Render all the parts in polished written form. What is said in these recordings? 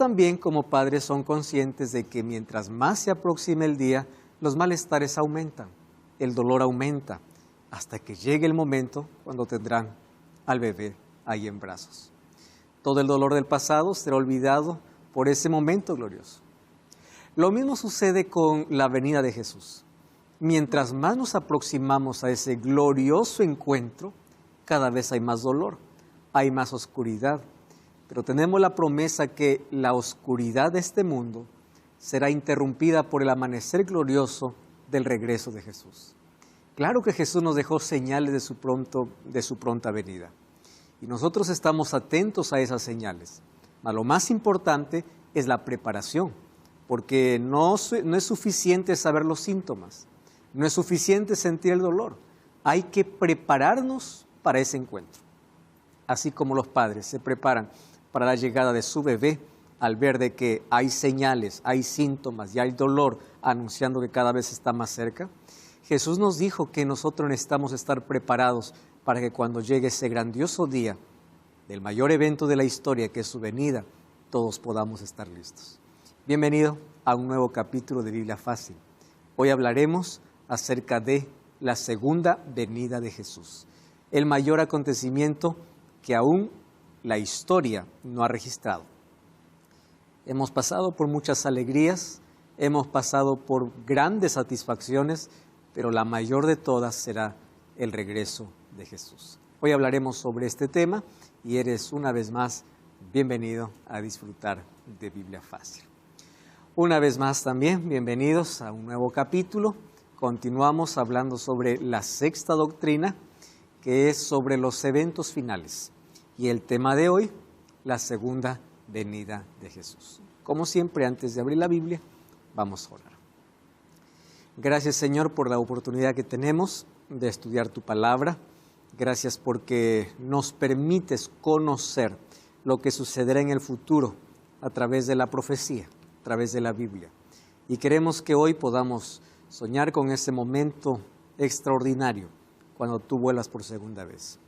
también como padres son conscientes de que mientras más se aproxime el día, los malestares aumentan, el dolor aumenta, hasta que llegue el momento cuando tendrán al bebé ahí en brazos. Todo el dolor del pasado será olvidado por ese momento glorioso. Lo mismo sucede con la venida de Jesús. Mientras más nos aproximamos a ese glorioso encuentro, cada vez hay más dolor, hay más oscuridad. Pero tenemos la promesa que la oscuridad de este mundo será interrumpida por el amanecer glorioso del regreso de Jesús. Claro que Jesús nos dejó señales de su pronta venida. Y nosotros estamos atentos a esas señales. Mas lo más importante es la preparación, porque no es suficiente saber los síntomas, no es suficiente sentir el dolor. Hay que prepararnos para ese encuentro. Así como los padres se preparan para la llegada de su bebé, al ver de que hay señales, hay síntomas y hay dolor anunciando que cada vez está más cerca, Jesús nos dijo que nosotros necesitamos estar preparados para que cuando llegue ese grandioso día del mayor evento de la historia, que es su venida, todos podamos estar listos. Bienvenido a un nuevo capítulo de Biblia Fácil. Hoy hablaremos acerca de la segunda venida de Jesús, el mayor acontecimiento que aún la historia no ha registrado. Hemos pasado por muchas alegrías, hemos pasado por grandes satisfacciones, pero la mayor de todas será el regreso de Jesús. Hoy hablaremos sobre este tema y eres una vez más bienvenido a disfrutar de Biblia Fácil. Una vez más también, bienvenidos a un nuevo capítulo. Continuamos hablando sobre la sexta doctrina, que es sobre los eventos finales. Y el tema de hoy, la segunda venida de Jesús. Como siempre, antes de abrir la Biblia, vamos a orar. Gracias, Señor, por la oportunidad que tenemos de estudiar tu palabra. Gracias porque nos permites conocer lo que sucederá en el futuro a través de la profecía, a través de la Biblia. Y queremos que hoy podamos soñar con ese momento extraordinario cuando tú vuelas por segunda vez.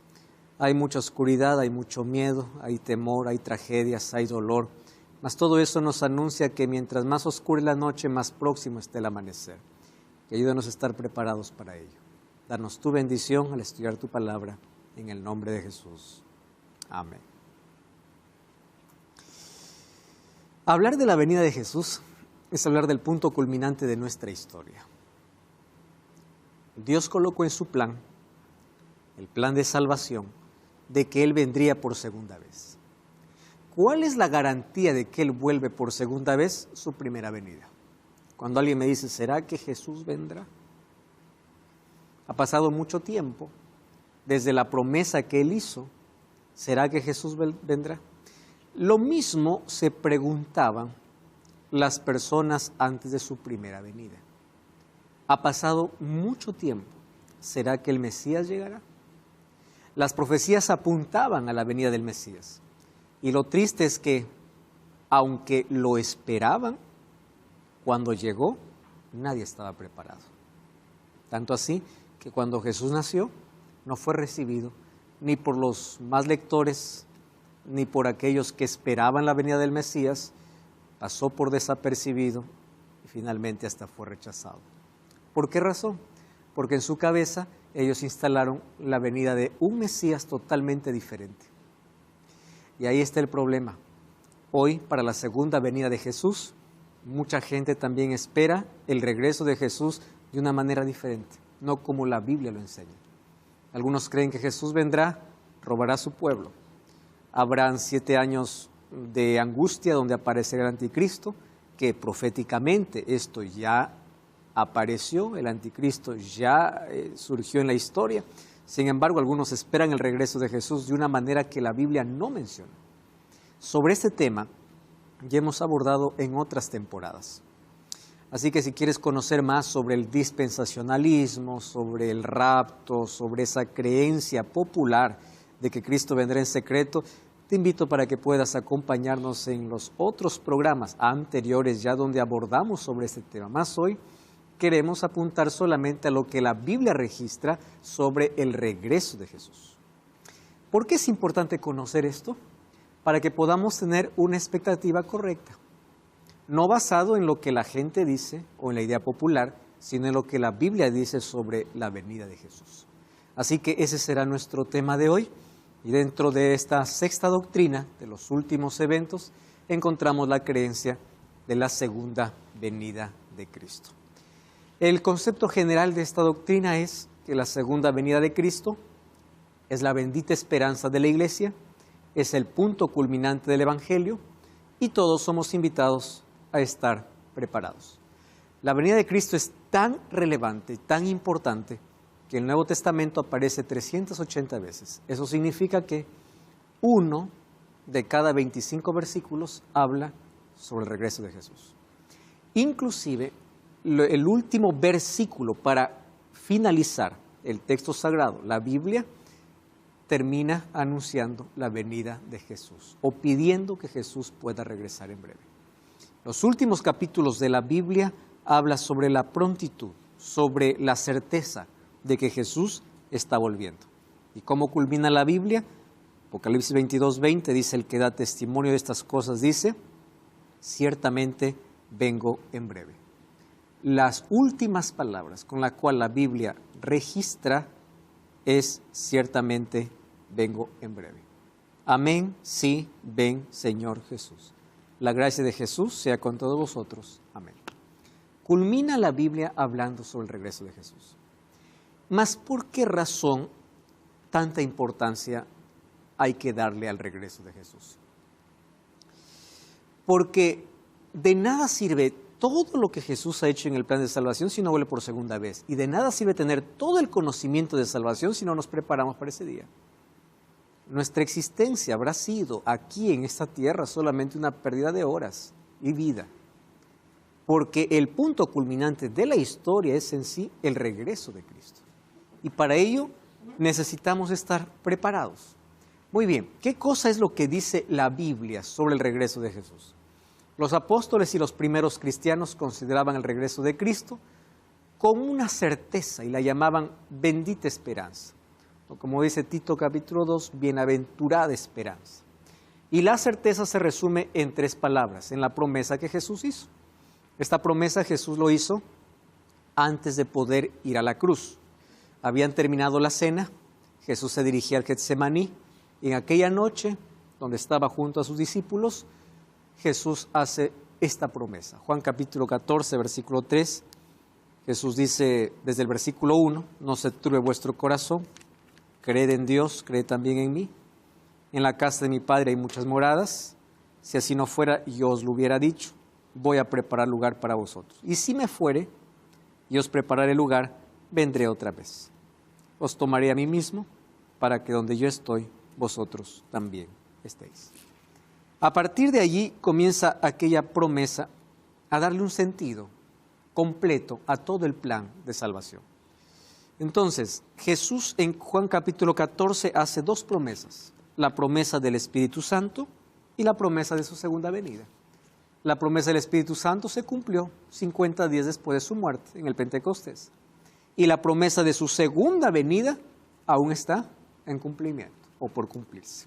Hay mucha oscuridad, hay mucho miedo, hay temor, hay tragedias, hay dolor. Mas todo eso nos anuncia que mientras más oscura es la noche, más próximo está el amanecer. Y ayúdanos a estar preparados para ello. Danos tu bendición al estudiar tu palabra, en el nombre de Jesús. Amén. Hablar de la venida de Jesús es hablar del punto culminante de nuestra historia. Dios colocó en su plan, el plan de salvación, de que Él vendría por segunda vez. ¿Cuál es la garantía de que Él vuelve por segunda vez? Su primera venida. Cuando alguien me dice, ¿será que Jesús vendrá? Ha pasado mucho tiempo desde la promesa que Él hizo. ¿Será que Jesús vendrá? Lo mismo se preguntaban las personas antes de su primera venida. Ha pasado mucho tiempo. ¿Será que el Mesías llegará? Las profecías apuntaban a la venida del Mesías. Y lo triste es que, aunque lo esperaban, cuando llegó, nadie estaba preparado. Tanto así que cuando Jesús nació, no fue recibido ni por los más lectores, ni por aquellos que esperaban la venida del Mesías. Pasó por desapercibido y finalmente hasta fue rechazado. ¿Por qué razón? Porque en su cabeza ellos instalaron la venida de un Mesías totalmente diferente. Y ahí está el problema. Hoy, para la segunda venida de Jesús, mucha gente también espera el regreso de Jesús de una manera diferente, no como la Biblia lo enseña. Algunos creen que Jesús vendrá, robará a su pueblo. Habrán 7 años de angustia donde aparecerá el anticristo, que proféticamente esto ya apareció, el anticristo ya surgió en la historia. Sin embargo, algunos esperan el regreso de Jesús de una manera que la Biblia no menciona. Sobre este tema ya hemos abordado en otras temporadas. Así que si quieres conocer más sobre el dispensacionalismo, sobre el rapto, sobre esa creencia popular de que Cristo vendrá en secreto, te invito para que puedas acompañarnos en los otros programas anteriores ya donde abordamos sobre este tema. Más hoy queremos apuntar solamente a lo que la Biblia registra sobre el regreso de Jesús. ¿Por qué es importante conocer esto? para que podamos tener una expectativa correcta, no basado en lo que la gente dice o en la idea popular, sino en lo que la Biblia dice sobre la venida de Jesús. Así que ese será nuestro tema de hoy, y dentro de esta sexta doctrina de los últimos eventos encontramos la creencia de la segunda venida de Cristo. El concepto general de esta doctrina es que la segunda venida de Cristo es la bendita esperanza de la Iglesia, es el punto culminante del Evangelio y todos somos invitados a estar preparados. La venida de Cristo es tan relevante, tan importante, que el Nuevo Testamento aparece 380 veces. Eso significa que 1 de cada 25 versículos habla sobre el regreso de Jesús. Inclusive, el último versículo para finalizar el texto sagrado, la Biblia, termina anunciando la venida de Jesús o pidiendo que Jesús pueda regresar en breve. Los últimos capítulos de la Biblia hablan sobre la prontitud, sobre la certeza de que Jesús está volviendo. ¿Y cómo culmina la Biblia? Apocalipsis 22:20 dice: el que da testimonio de estas cosas dice: ciertamente vengo en breve. Las últimas palabras con las cuales la Biblia registra es: ciertamente vengo en breve. Amén, sí, ven, Señor Jesús. La gracia de Jesús sea con todos vosotros. Amén. Culmina la Biblia hablando sobre el regreso de Jesús. Mas, ¿por qué razón tanta importancia hay que darle al regreso de Jesús? Porque de nada sirve todo lo que Jesús ha hecho en el plan de salvación si no vuelve por segunda vez. Y de nada sirve tener todo el conocimiento de salvación si no nos preparamos para ese día. Nuestra existencia habrá sido aquí en esta tierra solamente una pérdida de horas y vida. Porque el punto culminante de la historia es en sí el regreso de Cristo. Y para ello necesitamos estar preparados. Muy bien, ¿qué cosa es lo que dice la Biblia sobre el regreso de Jesús? Los apóstoles y los primeros cristianos consideraban el regreso de Cristo como una certeza y la llamaban bendita esperanza. O como dice Tito capítulo 2, bienaventurada esperanza. Y la certeza se resume en 3 palabras, en la promesa que Jesús hizo. Esta promesa Jesús lo hizo antes de poder ir a la cruz. Habían terminado la cena, Jesús se dirigía al Getsemaní, y en aquella noche, donde estaba junto a sus discípulos, Jesús hace esta promesa. Juan capítulo 14, versículo 3, Jesús dice desde el versículo 1, no se turbe vuestro corazón, creed en Dios, creed también en mí. En la casa de mi Padre hay muchas moradas, si así no fuera, yo os lo hubiera dicho, voy a preparar lugar para vosotros. Y si me fuere, y os prepararé lugar, vendré otra vez. Os tomaré a mí mismo, para que donde yo estoy, vosotros también estéis. A partir de allí comienza aquella promesa a darle un sentido completo a todo el plan de salvación. Entonces, Jesús en Juan capítulo 14 hace 2 promesas, la promesa del Espíritu Santo y la promesa de su segunda venida. La promesa del Espíritu Santo se cumplió 50 días después de su muerte en el Pentecostés. Y la promesa de su segunda venida aún está en cumplimiento o por cumplirse.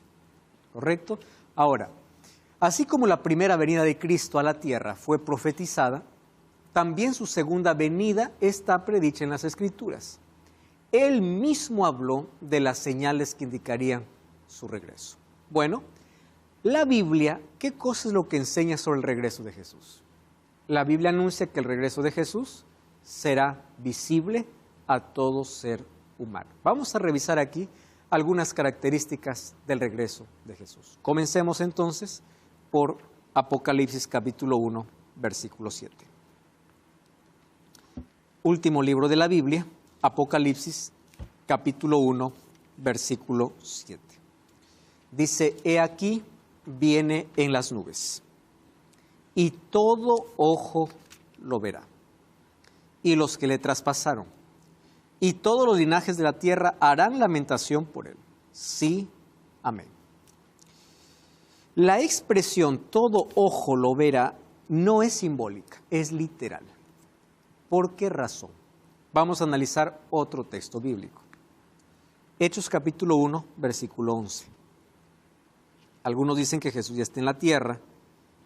¿Correcto? Ahora, así como la primera venida de Cristo a la tierra fue profetizada, también su segunda venida está predicha en las Escrituras. Él mismo habló de las señales que indicarían su regreso. Bueno, la Biblia, ¿qué cosa es lo que enseña sobre el regreso de Jesús? La Biblia anuncia que el regreso de Jesús será visible a todo ser humano. Vamos a revisar aquí algunas características del regreso de Jesús. Comencemos entonces por Apocalipsis capítulo 1, versículo 7. Último libro de la Biblia, Apocalipsis capítulo 1, versículo 7. Dice: he aquí viene en las nubes, y todo ojo lo verá, y los que le traspasaron, y todos los linajes de la tierra harán lamentación por él. Sí, amén. La expresión todo ojo lo verá no es simbólica, es literal. ¿Por qué razón? Vamos a analizar otro texto bíblico. Hechos capítulo 1, versículo 11. Algunos dicen que Jesús ya está en la tierra,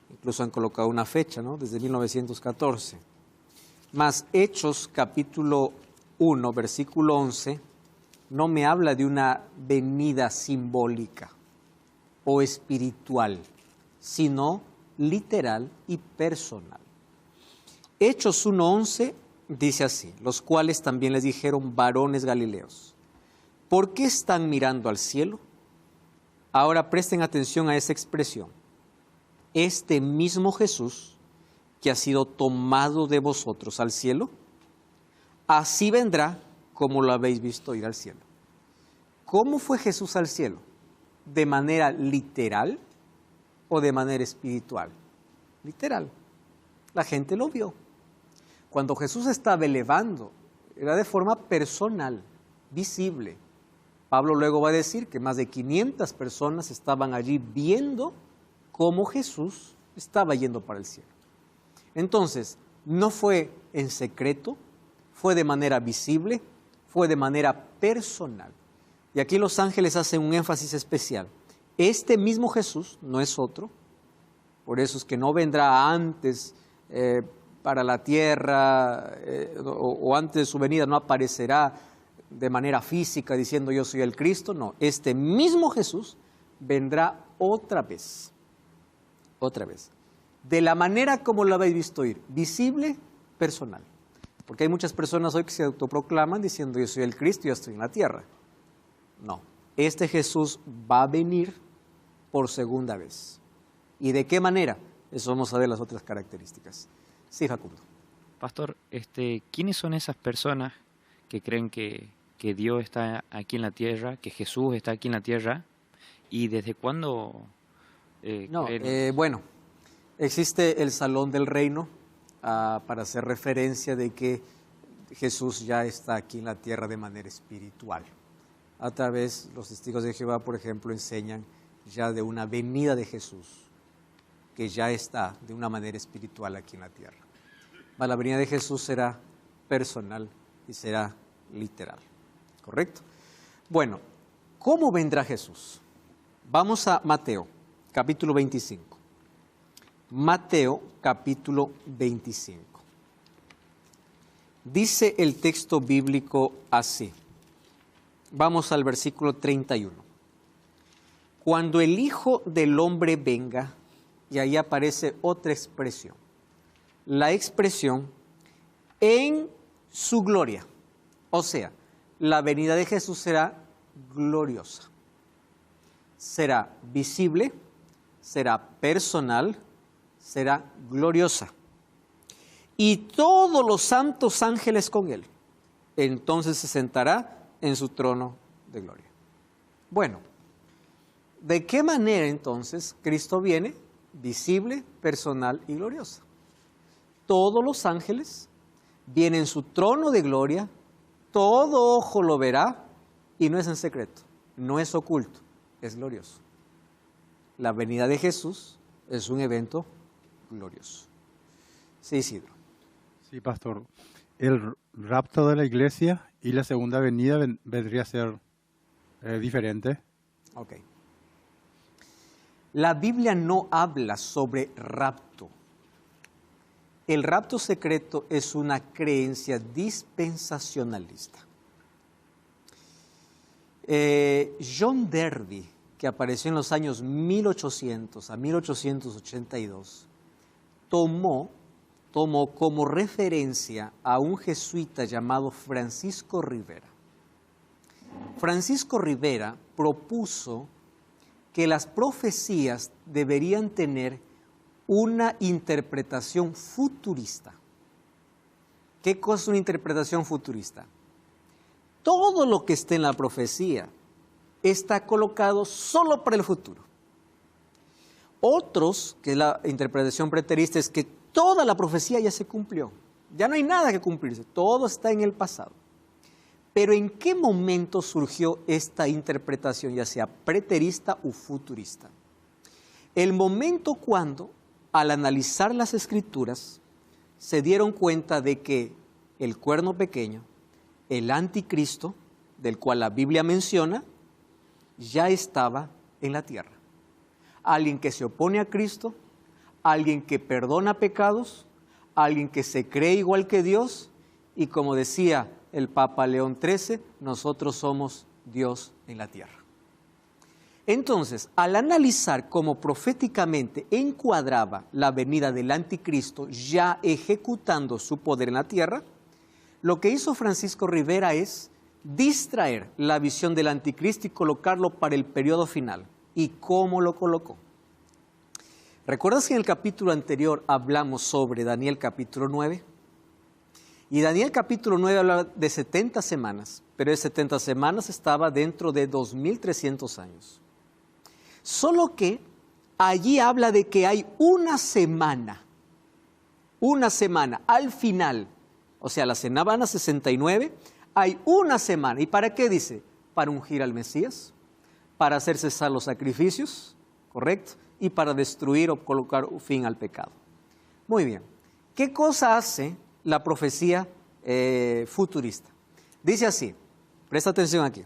incluso han colocado una fecha, ¿no? Desde 1914. Mas Hechos capítulo 1, versículo 11, no me habla de una venida simbólica o espiritual, sino literal y personal. Hechos 1:11 dice así: los cuales también les dijeron: varones galileos, ¿por qué están mirando al cielo? Ahora presten atención a esa expresión. Este mismo Jesús que ha sido tomado de vosotros al cielo, así vendrá como lo habéis visto ir al cielo. ¿Cómo fue Jesús al cielo? ¿De manera literal o de manera espiritual? Literal. La gente lo vio. Cuando Jesús estaba elevando, era de forma personal, visible. Pablo luego va a decir que más de 500 personas estaban allí viendo cómo Jesús estaba yendo para el cielo. Entonces, no fue en secreto, fue de manera visible, fue de manera personal. Y aquí los ángeles hacen un énfasis especial. Este mismo Jesús no es otro, por eso es que no vendrá antes para la tierra o antes de su venida, no aparecerá de manera física diciendo yo soy el Cristo. No, este mismo Jesús vendrá otra vez, de la manera como lo habéis visto ir, visible, personal. Porque hay muchas personas hoy que se autoproclaman diciendo yo soy el Cristo y yo estoy en la tierra. No, este Jesús va a venir por segunda vez. ¿Y de qué manera? Eso vamos a ver las otras características. Sí, Facundo. Pastor, ¿quiénes son esas personas que creen que Dios está aquí en la tierra, que Jesús está aquí en la tierra? ¿Y desde cuándo creen? Bueno, existe el Salón del Reino para hacer referencia de que Jesús ya está aquí en la tierra de manera espiritual. A través, los testigos de Jehová, por ejemplo, enseñan ya de una venida de Jesús, que ya está de una manera espiritual aquí en la tierra. Mas la venida de Jesús será personal y será literal. ¿Correcto? Bueno, ¿cómo vendrá Jesús? Vamos a Mateo, capítulo 25. Mateo, capítulo 25. Dice el texto bíblico así. Vamos al versículo 31. Cuando el Hijo del Hombre venga, y ahí aparece otra expresión. La expresión en su gloria. O sea, la venida de Jesús será gloriosa. Será visible, será personal, será gloriosa. Y todos los santos ángeles con él. Entonces se sentará en su trono de gloria. Bueno, ¿de qué manera entonces Cristo viene? Visible, personal y gloriosa. Todos los ángeles vienen en su trono de gloria, todo ojo lo verá y no es en secreto, no es oculto, es glorioso. La venida de Jesús es un evento glorioso. Sí, Isidro. Sí, pastor. El rapto de la iglesia y la segunda venida vendría a ser diferente. Ok. La Biblia no habla sobre rapto. El rapto secreto es una creencia dispensacionalista. John Derby, que apareció en los años 1800 a 1882, tomó como referencia a un jesuita llamado Francisco Rivera. Francisco Rivera propuso que las profecías deberían tener una interpretación futurista. ¿Qué cosa es una interpretación futurista? Todo lo que esté en la profecía está colocado solo para el futuro. Otros, que es la interpretación preterista, es que toda la profecía ya se cumplió. Ya no hay nada que cumplirse, todo está en el pasado. Pero ¿en qué momento surgió esta interpretación, ya sea preterista o futurista? El momento cuando, al analizar las Escrituras, se dieron cuenta de que el cuerno pequeño, el anticristo, del cual la Biblia menciona, ya estaba en la tierra. alguien que se opone a Cristo, alguien que perdona pecados, alguien que se cree igual que Dios, y como decía el Papa León XIII, nosotros somos Dios en la tierra. Entonces, al analizar cómo proféticamente encuadraba la venida del anticristo ya ejecutando su poder en la tierra, lo que hizo Francisco Rivera es distraer la visión del anticristo y colocarlo para el periodo final. ¿Y cómo lo colocó? ¿Recuerdas que en el capítulo anterior hablamos sobre Daniel capítulo 9? Y Daniel capítulo 9 habla de 70 semanas, pero de 70 semanas estaba dentro de 2300 años. Solo que allí habla de que hay una semana al final, o sea, la semana 69, hay una semana. ¿Y para qué dice? Para ungir al Mesías, para hacer cesar los sacrificios, ¿correcto? Y para destruir o colocar fin al pecado. Muy bien. ¿Qué cosa hace la profecía futurista? Dice así, presta atención aquí.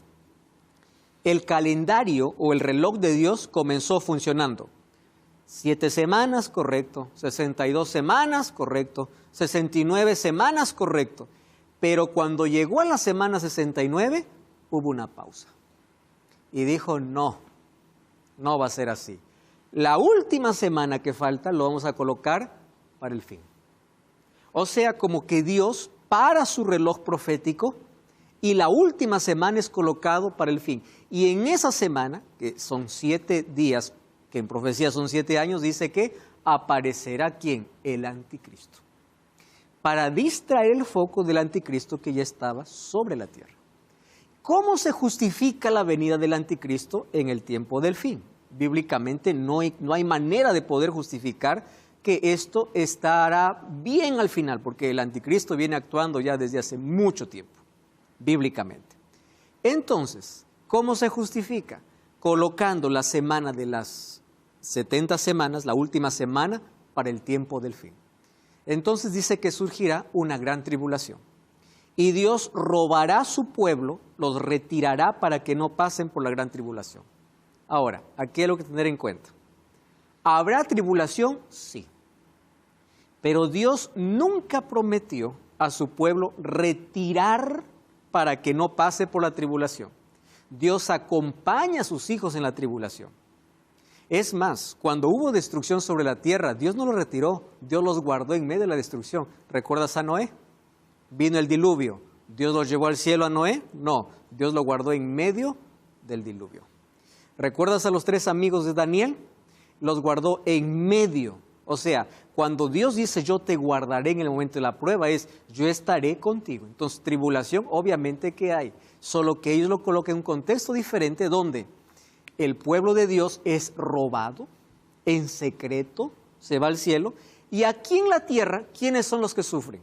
El calendario o el reloj de Dios comenzó funcionando. 7 semanas, correcto. 62 semanas, correcto. 69 semanas, correcto. Pero cuando llegó a la semana 69, hubo una pausa. Y dijo, no va a ser así. La última semana que falta lo vamos a colocar para el fin. O sea, como que Dios para su reloj profético y la última semana es colocado para el fin. Y en esa semana, que son 7 días, que en profecía son 7 años, dice que aparecerá ¿quién? El anticristo. Para distraer el foco del anticristo que ya estaba sobre la tierra. ¿Cómo se justifica la venida del anticristo en el tiempo del fin? Bíblicamente no hay manera de poder justificar que esto estará bien al final, porque el anticristo viene actuando ya desde hace mucho tiempo, bíblicamente. Entonces, ¿cómo se justifica? Colocando la semana de las 70 semanas, la última semana, para el tiempo del fin. Entonces dice que surgirá una gran tribulación. Y Dios robará a su pueblo, los retirará para que no pasen por la gran tribulación. Ahora, aquí hay algo que tener en cuenta. ¿Habrá tribulación? Sí. Pero Dios nunca prometió a su pueblo retirar para que no pase por la tribulación. Dios acompaña a sus hijos en la tribulación. Es más, cuando hubo destrucción sobre la tierra, Dios no los retiró, Dios los guardó en medio de la destrucción. ¿Recuerdas a Noé? Vino el diluvio. ¿Dios los llevó al cielo a Noé? No, Dios lo guardó en medio del diluvio. ¿Recuerdas a los 3 amigos de Daniel? Los guardó en medio. O sea, cuando Dios dice yo te guardaré en el momento de la prueba, es yo estaré contigo. Entonces, tribulación obviamente que hay, solo que ellos lo colocan en un contexto diferente donde el pueblo de Dios es robado en secreto, se va al cielo, y aquí en la tierra, ¿quiénes son los que sufren?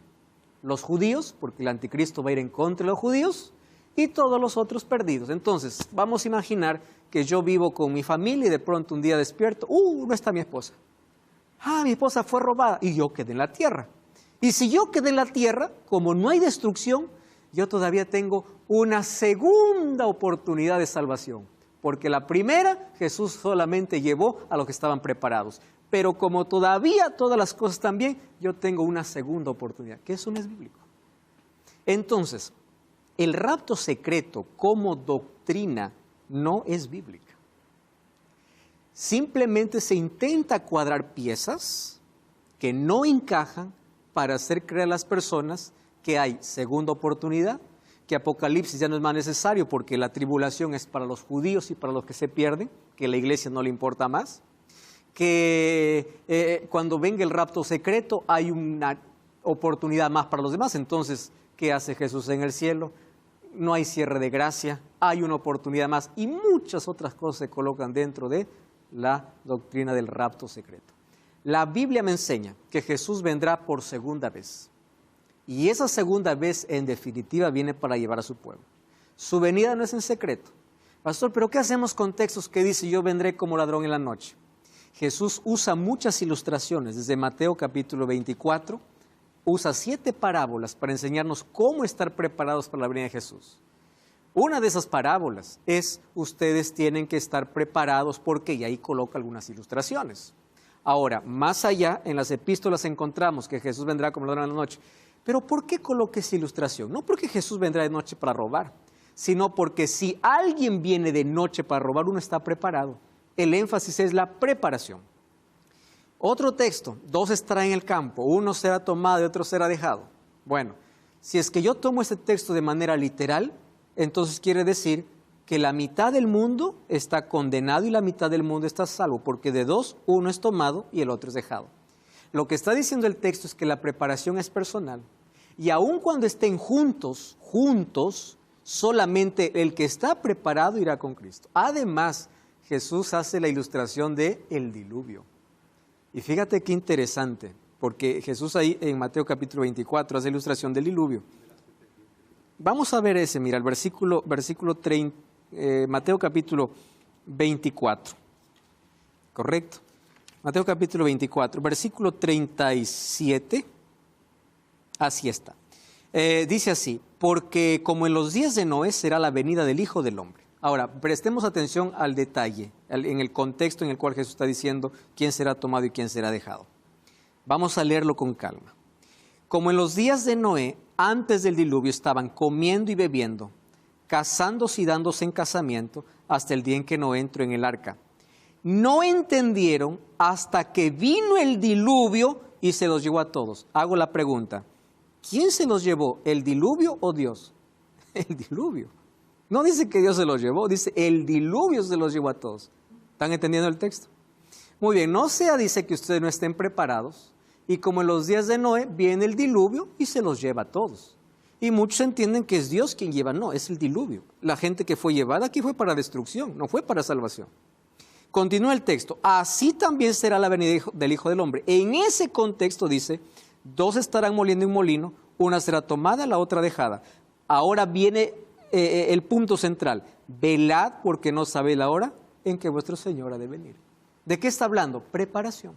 Los judíos, porque el anticristo va a ir en contra de los judíos, y todos los otros perdidos. Entonces, vamos a imaginar que yo vivo con mi familia y de pronto un día despierto, no está mi esposa. Mi esposa fue robada y yo quedé en la tierra. Y si yo quedé en la tierra, como no hay destrucción, yo todavía tengo una segunda oportunidad de salvación. Porque la primera, Jesús solamente llevó a los que estaban preparados. Pero como todavía todas las cosas están bien, yo tengo una segunda oportunidad, que eso no es bíblico. Entonces, el rapto secreto como doctrina no es bíblica. Simplemente se intenta cuadrar piezas que no encajan para hacer creer a las personas que hay segunda oportunidad, que Apocalipsis ya no es más necesario porque la tribulación es para los judíos y para los que se pierden, que a la iglesia no le importa más, que cuando venga el rapto secreto hay una oportunidad más para los demás. Entonces, ¿qué hace Jesús en el cielo? No hay cierre de gracia, hay una oportunidad más y muchas otras cosas se colocan dentro de la doctrina del rapto secreto. La Biblia me enseña que Jesús vendrá por segunda vez y esa segunda vez en definitiva viene para llevar a su pueblo. Su venida no es en secreto. Pastor, ¿pero qué hacemos con textos que dice yo vendré como ladrón en la noche? Jesús usa muchas ilustraciones desde Mateo capítulo 24, usa 7 parábolas para enseñarnos cómo estar preparados para la venida de Jesús. Una de esas parábolas es, ustedes tienen que estar preparados porque, y ahí coloca algunas ilustraciones. Ahora, más allá, en las epístolas encontramos que Jesús vendrá como ladrón en la noche. Pero ¿por qué coloca esa ilustración? No porque Jesús vendrá de noche para robar, sino porque si alguien viene de noche para robar, uno está preparado. El énfasis es la preparación. Otro texto, 2 estarán en el campo, uno será tomado y otro será dejado. Bueno, si es que yo tomo este texto de manera literal, entonces quiere decir que la mitad del mundo está condenado y la mitad del mundo está salvo, porque de 2, uno es tomado y el otro es dejado. Lo que está diciendo el texto es que la preparación es personal, y aun cuando estén juntos, solamente el que está preparado irá con Cristo. Además, Jesús hace la ilustración de el diluvio. Y fíjate qué interesante, porque Jesús ahí en Mateo capítulo 24 hace ilustración del diluvio. Vamos a ver ese, mira, el versículo 30, Mateo capítulo 24, ¿correcto? Mateo capítulo 24, versículo 37, así está. Dice así, porque como en los días de Noé será la venida del Hijo del Hombre. Ahora, prestemos atención al detalle, en el contexto en el cual Jesús está diciendo quién será tomado y quién será dejado. Vamos a leerlo con calma. Como en los días de Noé, antes del diluvio, estaban comiendo y bebiendo, casándose y dándose en casamiento, hasta el día en que Noé entró en el arca. No entendieron hasta que vino el diluvio y se los llevó a todos. Hago la pregunta, ¿quién se los llevó, el diluvio o Dios? El diluvio. No dice que Dios se los llevó, dice el diluvio se los llevó a todos. ¿Están entendiendo el texto? Muy bien, no sea, dice, que ustedes no estén preparados, y como en los días de Noé viene el diluvio y se los lleva a todos. Y muchos entienden que es Dios quien lleva, no, es el diluvio. La gente que fue llevada aquí fue para destrucción, no fue para salvación. Continúa el texto, así también será la venida del Hijo del Hombre. En ese contexto dice, 2 estarán moliendo en un molino, una será tomada, la otra dejada. Ahora viene el punto central, velad porque no sabéis la hora en que vuestro Señor ha de venir. ¿De qué está hablando? Preparación,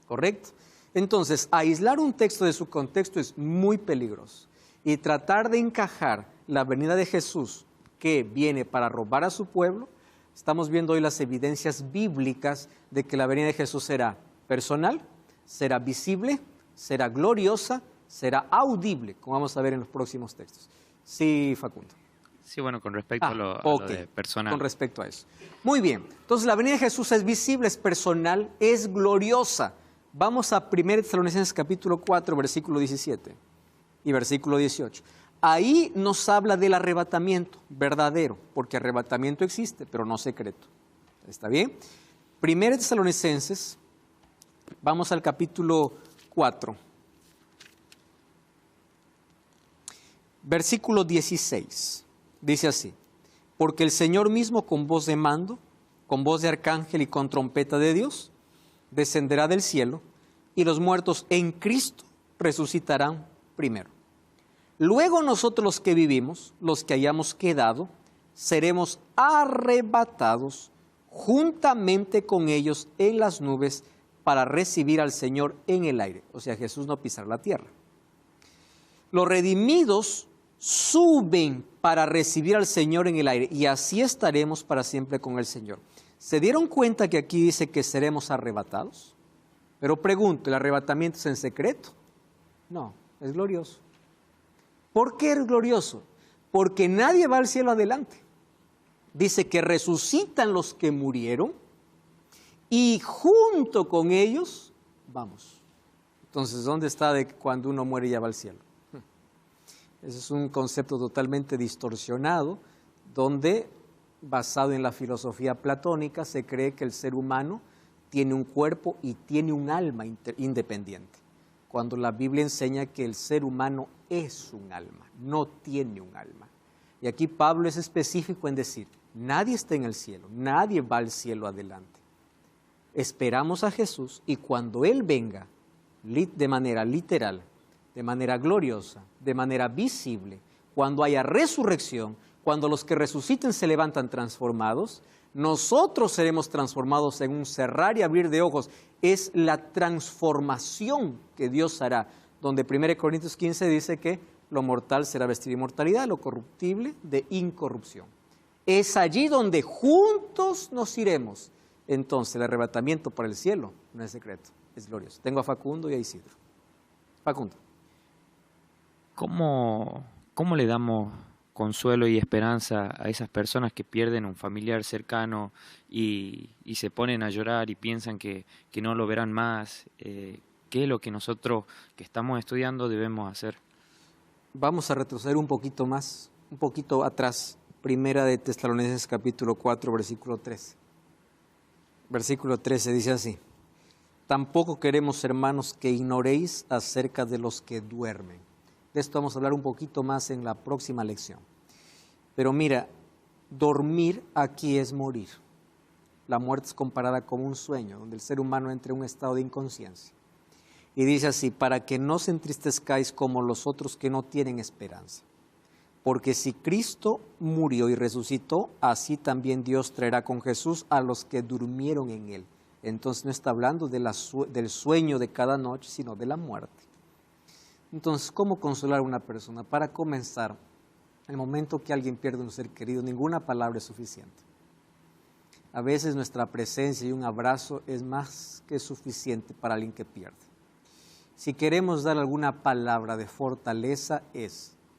¿correcto? Entonces, aislar un texto de su contexto es muy peligroso, y tratar de encajar la venida de Jesús, que viene para robar a su pueblo. Estamos viendo hoy las evidencias bíblicas de que la venida de Jesús será personal, será visible, será gloriosa, será audible, como vamos a ver en los próximos textos. Sí, Facundo. Sí, bueno, con respecto a lo de personal. Con respecto a eso. Muy bien, entonces la venida de Jesús es visible, es personal, es gloriosa. Vamos a 1 Tesalonicenses capítulo 4, versículo 17 y versículo 18. Ahí nos habla del arrebatamiento verdadero, porque arrebatamiento existe, pero no secreto. ¿Está bien? 1 Tesalonicenses, vamos al capítulo 4. Versículo 16, dice así, porque el Señor mismo con voz de mando, con voz de arcángel y con trompeta de Dios, descenderá del cielo y los muertos en Cristo resucitarán primero. Luego nosotros los que vivimos, los que hayamos quedado, seremos arrebatados juntamente con ellos en las nubes para recibir al Señor en el aire. O sea, Jesús no pisará la tierra. Los redimidos suben para recibir al Señor en el aire y así estaremos para siempre con el Señor. ¿Se dieron cuenta que aquí dice que seremos arrebatados? Pero pregunto, ¿el arrebatamiento es en secreto? No, es glorioso. ¿Por qué es glorioso? Porque nadie va al cielo adelante. Dice que resucitan los que murieron y junto con ellos vamos. Entonces, ¿dónde está de cuando uno muere y ya va al cielo? Ese es un concepto totalmente distorsionado, donde, basado en la filosofía platónica, se cree que el ser humano tiene un cuerpo y tiene un alma independiente, cuando la Biblia enseña que el ser humano es un alma, no tiene un alma. Y aquí Pablo es específico en decir, nadie está en el cielo, nadie va al cielo adelante. Esperamos a Jesús y cuando Él venga, de manera literal, de manera gloriosa, de manera visible, cuando haya resurrección, cuando los que resuciten se levantan transformados, nosotros seremos transformados en un cerrar y abrir de ojos. Es la transformación que Dios hará, donde 1 Corintios 15 dice que lo mortal será vestido de inmortalidad, lo corruptible de incorrupción. Es allí donde juntos nos iremos. Entonces el arrebatamiento para el cielo no es secreto, es glorioso. Tengo a Facundo y a Isidro. Facundo. ¿Cómo le damos consuelo y esperanza a esas personas que pierden un familiar cercano y se ponen a llorar y piensan que no lo verán más? ¿Qué es lo que nosotros que estamos estudiando debemos hacer? Vamos a retroceder un poquito más, un poquito atrás. Primera de Tesalonicenses capítulo 4, versículo 13. Versículo 13 dice así: tampoco queremos, hermanos, que ignoréis acerca de los que duermen. De esto vamos a hablar un poquito más en la próxima lección. Pero mira, dormir aquí es morir. La muerte es comparada con un sueño, donde el ser humano entra en un estado de inconsciencia. Y dice así: para que no os entristezcáis como los otros que no tienen esperanza. Porque si Cristo murió y resucitó, así también Dios traerá con Jesús a los que durmieron en Él. Entonces no está hablando de del sueño de cada noche, sino de la muerte. Entonces, ¿cómo consolar a una persona? Para comenzar, en el momento que alguien pierde un ser querido, ninguna palabra es suficiente. A veces nuestra presencia y un abrazo es más que suficiente para alguien que pierde. Si queremos dar alguna palabra de fortaleza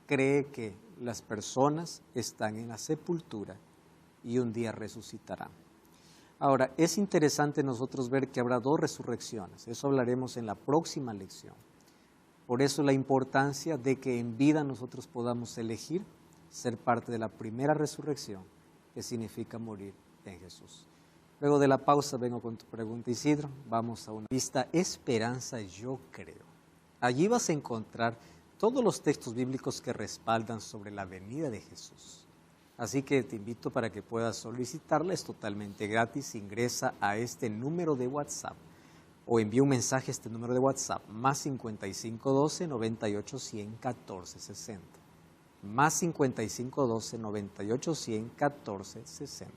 cree que las personas están en la sepultura y un día resucitarán. Ahora, es interesante nosotros ver que habrá 2 resurrecciones. Eso hablaremos en la próxima lección. Por eso la importancia de que en vida nosotros podamos elegir ser parte de la primera resurrección, que significa morir en Jesús. Luego de la pausa vengo con tu pregunta, Isidro. Vamos a una vista Esperanza Yo Creo. Allí vas a encontrar todos los textos bíblicos que respaldan sobre la venida de Jesús. Así que te invito para que puedas solicitarla, es totalmente gratis. Ingresa a este número de WhatsApp o envía un mensaje a este número de WhatsApp, más 5512 98 100 14 60. Más 5512 98 100 14 60.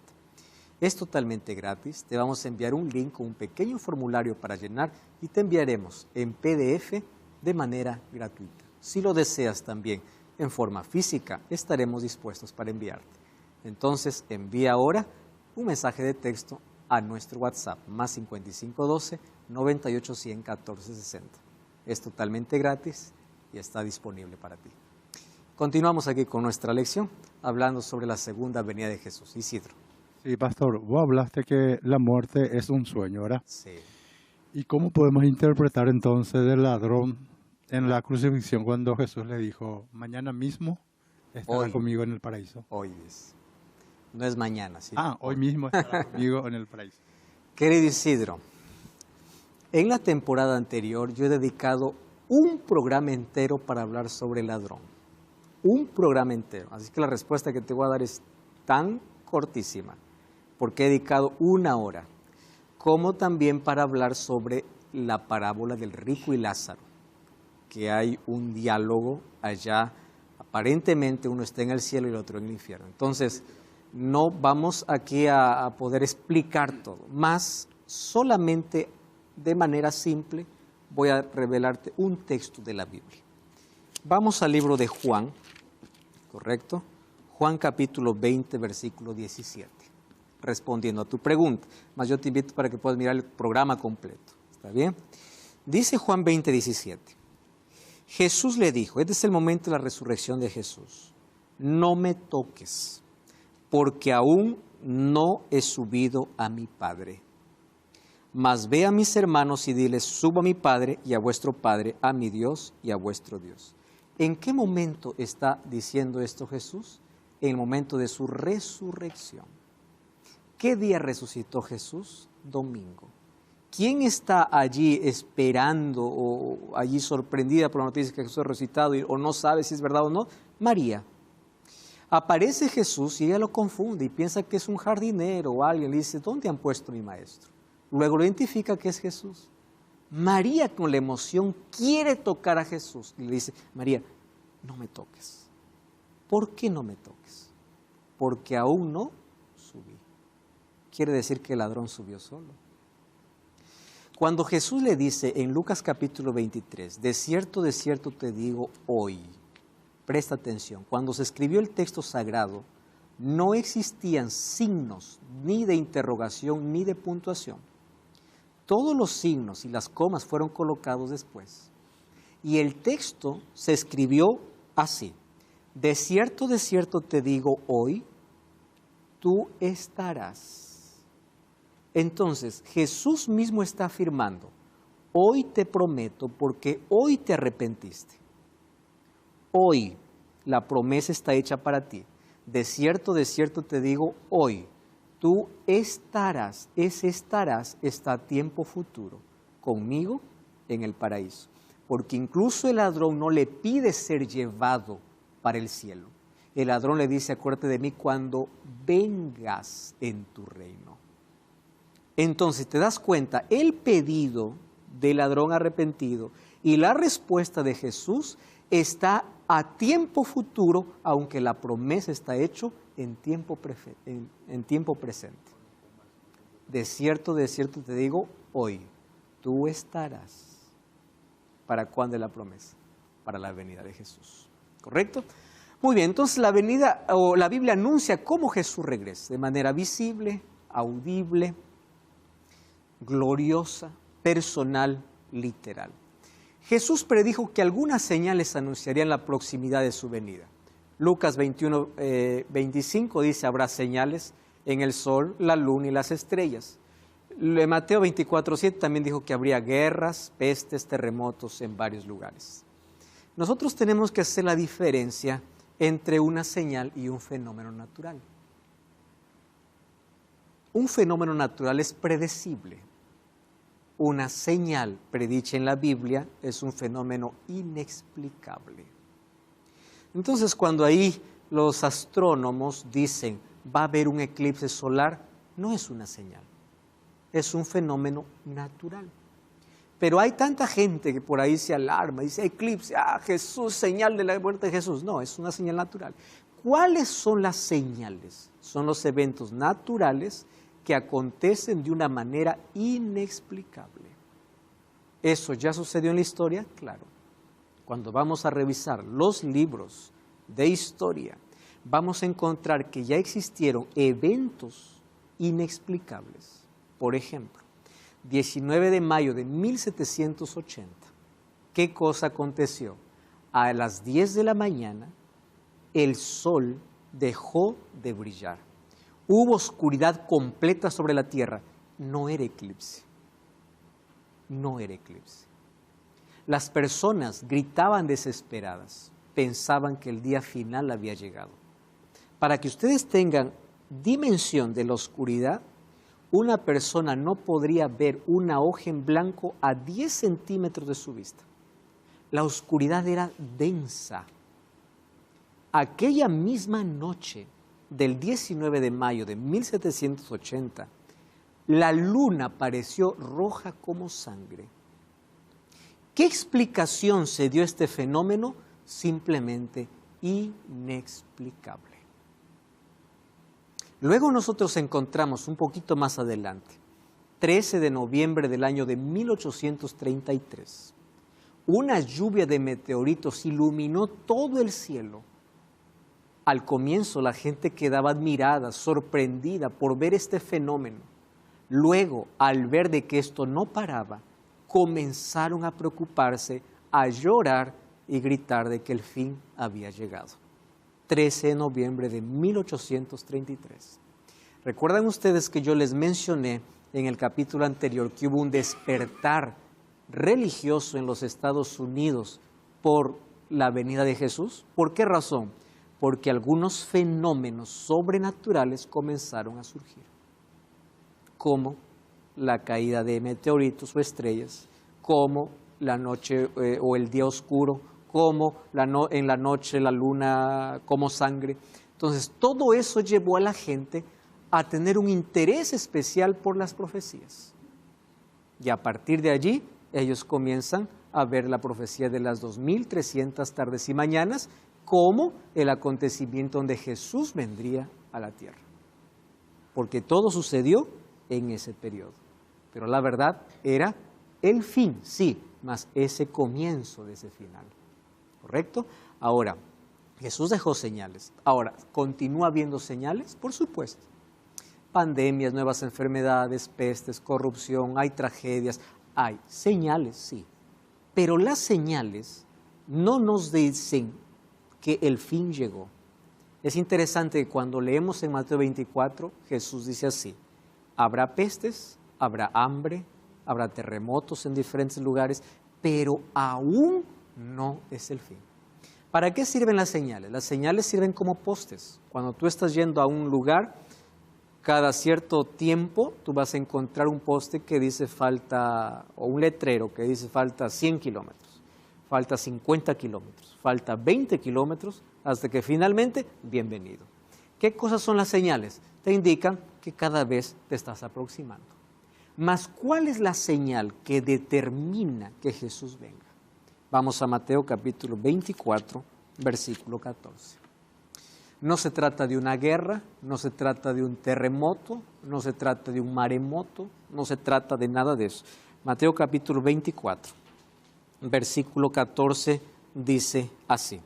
Es totalmente gratis. Te vamos a enviar un link con un pequeño formulario para llenar y te enviaremos en PDF de manera gratuita. Si lo deseas también en forma física, estaremos dispuestos para enviarte. Entonces, envía ahora un mensaje de texto a nuestro WhatsApp, más 5512 98 100 14 60. Es totalmente gratis y está disponible para ti. Continuamos aquí con nuestra lección, hablando sobre la segunda venida de Jesús. Isidro. Sí, pastor, vos hablaste que la muerte es un sueño, ¿verdad? Sí. ¿Y cómo podemos interpretar entonces del ladrón en la crucifixión cuando Jesús le dijo, mañana mismo estará conmigo en el paraíso? Hoy es. No es mañana, ¿sí? Hoy mismo estará conmigo en el paraíso. Querido Isidro, en la temporada anterior yo he dedicado un programa entero para hablar sobre el ladrón. Un programa entero. Así que la respuesta que te voy a dar es tan cortísima, porque he dedicado 1 hora, como también para hablar sobre la parábola del rico y Lázaro, que hay un diálogo allá, aparentemente uno está en el cielo y el otro en el infierno. Entonces, no vamos aquí a poder explicar todo, más solamente de manera simple voy a revelarte un texto de la Biblia. Vamos al libro de Juan, ¿correcto? Juan capítulo 20, versículo 17, respondiendo a tu pregunta. Más yo te invito para que puedas mirar el programa completo, ¿está bien? Dice Juan 20, 17. Jesús le dijo, este es el momento de la resurrección de Jesús, no me toques, porque aún no he subido a mi Padre. Mas ve a mis hermanos y diles, subo a mi Padre y a vuestro Padre, a mi Dios y a vuestro Dios. ¿En qué momento está diciendo esto Jesús? En el momento de su resurrección. ¿Qué día resucitó Jesús? Domingo. ¿Quién está allí esperando o allí sorprendida por la noticia que Jesús ha resucitado o no sabe si es verdad o no? María. Aparece Jesús y ella lo confunde y piensa que es un jardinero o alguien. Le dice, ¿dónde han puesto a mi maestro? Luego lo identifica que es Jesús. María, con la emoción, quiere tocar a Jesús. Y le dice, María, no me toques. ¿Por qué no me toques? Porque aún no subí. Quiere decir que el ladrón subió solo. Cuando Jesús le dice en Lucas capítulo 23, de cierto te digo hoy, presta atención, cuando se escribió el texto sagrado, no existían signos ni de interrogación ni de puntuación. Todos los signos y las comas fueron colocados después. Y el texto se escribió así: de cierto te digo hoy, tú estarás. Entonces, Jesús mismo está afirmando: hoy te prometo porque hoy te arrepentiste. Hoy la promesa está hecha para ti. De cierto te digo hoy, tú estarás, ese estarás está a tiempo futuro, conmigo en el paraíso. Porque incluso el ladrón no le pide ser llevado para el cielo. El ladrón le dice: acuérdate de mí cuando vengas en tu reino. Entonces, te das cuenta, el pedido del ladrón arrepentido y la respuesta de Jesús está a tiempo futuro, aunque la promesa está hecha en tiempo presente. De cierto te digo hoy, tú estarás. ¿Para cuándo es la promesa? Para la venida de Jesús. ¿Correcto? Muy bien, entonces la Biblia anuncia cómo Jesús regresa, de manera visible, audible, gloriosa, personal, literal. Jesús predijo que algunas señales anunciarían la proximidad de su venida. Lucas 21:25 dice: habrá señales en el sol, la luna y las estrellas. Mateo 24:7 también dijo que habría guerras, pestes, terremotos en varios lugares. Nosotros tenemos que hacer la diferencia entre una señal y un fenómeno natural. Un fenómeno natural es predecible. Una señal predicha en la Biblia es un fenómeno inexplicable. Entonces, cuando ahí los astrónomos dicen va a haber un eclipse solar, no es una señal, es un fenómeno natural. Pero hay tanta gente que por ahí se alarma, dice eclipse, Jesús, señal de la muerte de Jesús. No, es una señal natural. ¿Cuáles son las señales? Son los eventos naturales que acontecen de una manera inexplicable. ¿Eso ya sucedió en la historia? Claro. Cuando vamos a revisar los libros de historia, vamos a encontrar que ya existieron eventos inexplicables. Por ejemplo, 19 de mayo de 1780, ¿qué cosa aconteció? A las 10 de la mañana, el sol dejó de brillar. Hubo oscuridad completa sobre la tierra. No era eclipse. No era eclipse. Las personas gritaban desesperadas. Pensaban que el día final había llegado. Para que ustedes tengan dimensión de la oscuridad, una persona no podría ver una hoja en blanco a 10 centímetros de su vista. La oscuridad era densa. Aquella misma noche del 19 de mayo de 1780, la luna pareció roja como sangre. ¿Qué explicación se dio a este fenómeno? Simplemente inexplicable. Luego nosotros encontramos un poquito más adelante, 13 de noviembre del año de 1833, una lluvia de meteoritos iluminó todo el cielo. Al comienzo la gente quedaba admirada, sorprendida por ver este fenómeno. Luego, al ver de que esto no paraba, comenzaron a preocuparse, a llorar y gritar de que el fin había llegado. 13 de noviembre de 1833. ¿Recuerdan ustedes que yo les mencioné en el capítulo anterior que hubo un despertar religioso en los Estados Unidos por la venida de Jesús? ¿Por qué razón? Porque algunos fenómenos sobrenaturales comenzaron a surgir, como la caída de meteoritos o estrellas, como la noche o el día oscuro, como en la noche la luna como sangre. Entonces, todo eso llevó a la gente a tener un interés especial por las profecías. Y a partir de allí, ellos comienzan a ver la profecía de las 2300 tardes y mañanas como el acontecimiento donde Jesús vendría a la tierra. Porque todo sucedió en ese periodo. Pero la verdad era el fin, sí, mas ese comienzo de ese final. ¿Correcto? Ahora, Jesús dejó señales. Ahora, ¿continúa habiendo señales? Por supuesto. Pandemias, nuevas enfermedades, pestes, corrupción, hay tragedias, hay señales, sí. Pero las señales no nos dicen que el fin llegó. Es interesante que cuando leemos en Mateo 24, Jesús dice así: habrá pestes, habrá hambre, habrá terremotos en diferentes lugares, pero aún no es el fin. ¿Para qué sirven las señales? Las señales sirven como postes. Cuando tú estás yendo a un lugar, cada cierto tiempo tú vas a encontrar un poste que dice falta, o un letrero que dice falta 100 kilómetros, falta 50 kilómetros, falta 20 kilómetros, hasta que finalmente, bienvenido. ¿Qué cosas son las señales? Te indican que cada vez te estás aproximando. Mas, ¿cuál es la señal que determina que Jesús venga? Vamos a Mateo capítulo 24, versículo 14. No se trata de una guerra, no se trata de un terremoto, no se trata de un maremoto, no se trata de nada de eso. Mateo capítulo 24, versículo 14 dice así: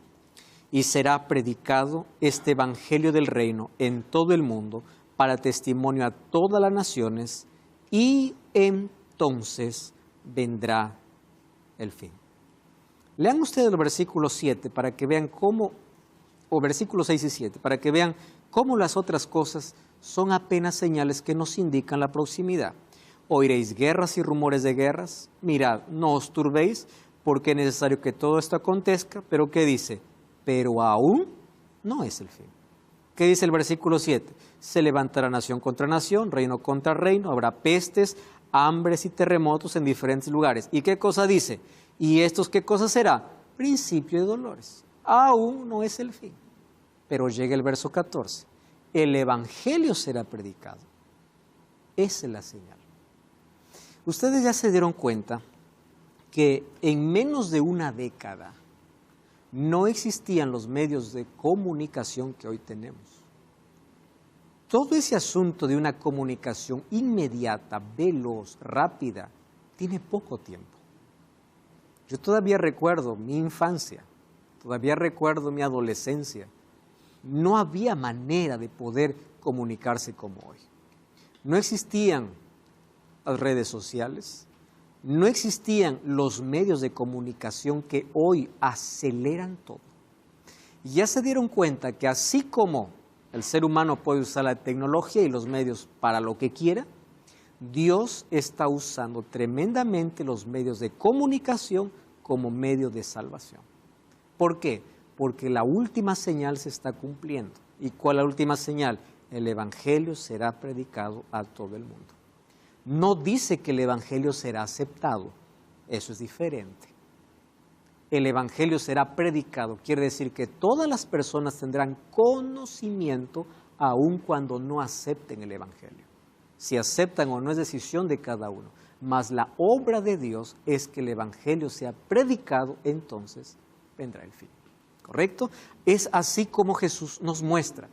y será predicado este evangelio del reino en todo el mundo para testimonio a todas las naciones, y entonces vendrá el fin. Lean ustedes el versículo 7 para que vean cómo, o versículos 6 y 7, para que vean cómo las otras cosas son apenas señales que nos indican la proximidad. Oiréis guerras y rumores de guerras. Mirad, no os turbéis, porque es necesario que todo esto acontezca. Pero ¿qué dice? Pero aún no es el fin. ¿Qué dice el versículo 7? Se levantará nación contra nación, reino contra reino, habrá pestes, hambres y terremotos en diferentes lugares. ¿Y qué cosa dice? ¿Y estos qué cosa será? Principio de dolores. Aún no es el fin. Pero llega el verso 14. El evangelio será predicado. Esa es la señal. Ustedes ya se dieron cuenta que en menos de una década no existían los medios de comunicación que hoy tenemos. Todo ese asunto de una comunicación inmediata, veloz, rápida, tiene poco tiempo. Yo todavía recuerdo mi infancia, todavía recuerdo mi adolescencia. No había manera de poder comunicarse como hoy. No existían las redes sociales, no existían los medios de comunicación que hoy aceleran todo. Y ya se dieron cuenta que así como el ser humano puede usar la tecnología y los medios para lo que quiera, Dios está usando tremendamente los medios de comunicación como medio de salvación. ¿Por qué? Porque la última señal se está cumpliendo. ¿Y cuál es la última señal? El evangelio será predicado a todo el mundo. No dice que el evangelio será aceptado, eso es diferente. El evangelio será predicado, quiere decir que todas las personas tendrán conocimiento aun cuando no acepten el evangelio. Si aceptan o no es decisión de cada uno, mas la obra de Dios es que el evangelio sea predicado, entonces vendrá el fin. ¿Correcto? Es así como Jesús nos muestra.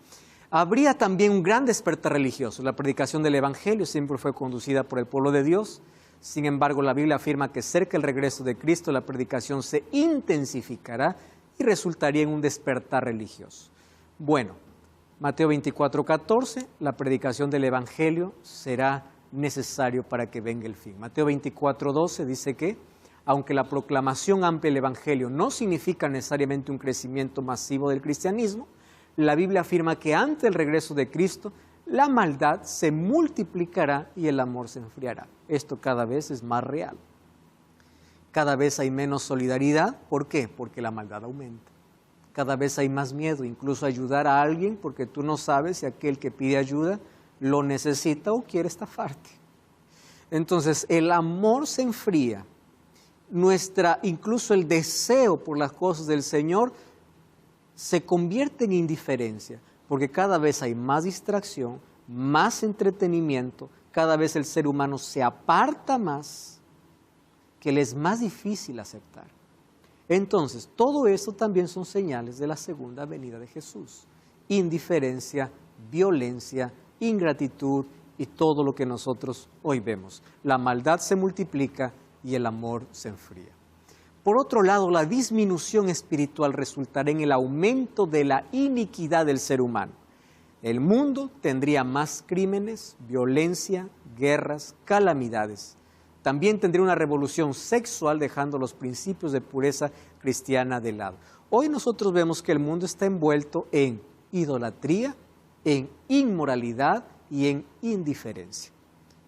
Habría también un gran despertar religioso. La predicación del evangelio siempre fue conducida por el pueblo de Dios. Sin embargo, la Biblia afirma que cerca del regreso de Cristo la predicación se intensificará y resultaría en un despertar religioso. Bueno, Mateo 24:14, la predicación del evangelio será necesario para que venga el fin. Mateo 24:12 dice que, aunque la proclamación amplia del evangelio no significa necesariamente un crecimiento masivo del cristianismo, la Biblia afirma que ante el regreso de Cristo, la maldad se multiplicará y el amor se enfriará. Esto cada vez es más real. Cada vez hay menos solidaridad. ¿Por qué? Porque la maldad aumenta. Cada vez hay más miedo, incluso ayudar a alguien, porque tú no sabes si aquel que pide ayuda lo necesita o quiere estafarte. Entonces, el amor se enfría. Incluso el deseo por las cosas del Señor se convierte en indiferencia, porque cada vez hay más distracción, más entretenimiento, cada vez el ser humano se aparta más, que le es más difícil aceptar. Entonces, todo eso también son señales de la segunda venida de Jesús. Indiferencia, violencia, ingratitud y todo lo que nosotros hoy vemos. La maldad se multiplica y el amor se enfría. Por otro lado, la disminución espiritual resultará en el aumento de la iniquidad del ser humano. El mundo tendría más crímenes, violencia, guerras, calamidades. También tendría una revolución sexual dejando los principios de pureza cristiana de lado. Hoy nosotros vemos que el mundo está envuelto en idolatría, en inmoralidad y en indiferencia.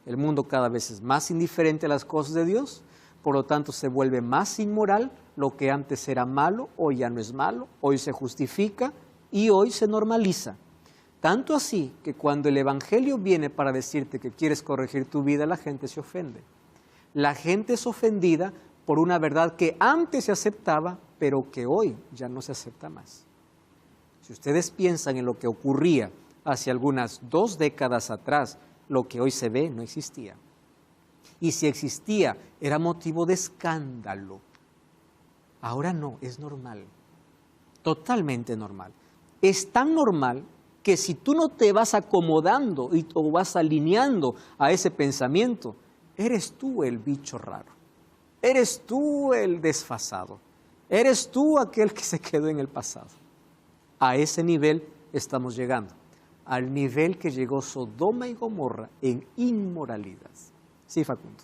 El mundo cada vez es más indiferente a las cosas de Dios, por lo tanto se vuelve más inmoral. Lo que antes era malo, hoy ya no es malo, hoy se justifica y hoy se normaliza. Tanto así que cuando el Evangelio viene para decirte que quieres corregir tu vida, la gente se ofende. La gente es ofendida por una verdad que antes se aceptaba, pero que hoy ya no se acepta más. Si ustedes piensan en lo que ocurría hace algunas 2 décadas atrás, lo que hoy se ve no existía. Y si existía, era motivo de escándalo. Ahora no, es normal, totalmente normal. Es tan normal que si tú no te vas acomodando o vas alineando a ese pensamiento, eres tú el bicho raro, eres tú el desfasado, eres tú aquel que se quedó en el pasado. A ese nivel estamos llegando, al nivel que llegó Sodoma y Gomorra en inmoralidad. Sí, Facundo.